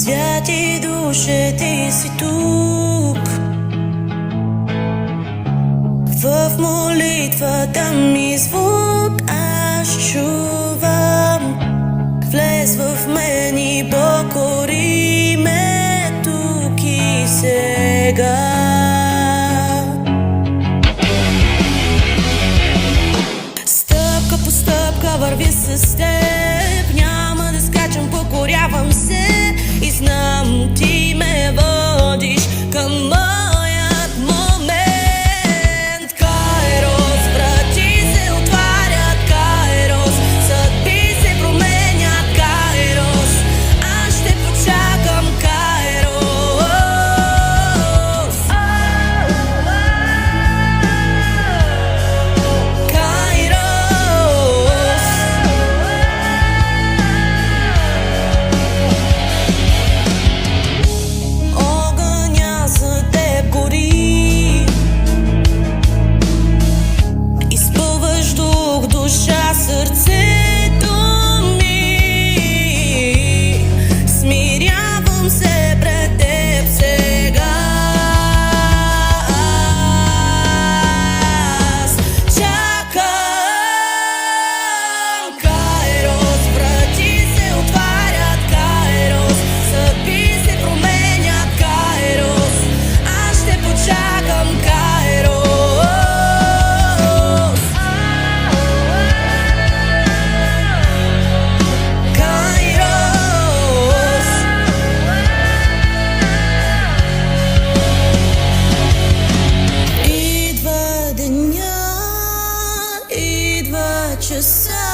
Святи душе, ти си тук. В молитвата ми звук аз чувам. Влез в мен и покори ме тук и сега. Стъпка по стъпка вървя с теб. Няма да скачам, покорявам се. И знам, ти ме водиш към моят момент. Кайрос, врати се отварят, Кайрос, съдби се променят, Кайрос. Аз ще почакам, Кайрос. Огъня за теб гори. Изпълваш дух, душа, сърцето ми. Смирявам се пред теб сега. Аз чакам. Кайрос, врати се отварят, Кайрос, съдби се променят, Кайрос. Аз ще почакам, Кайрос. Идва деня, идва часа.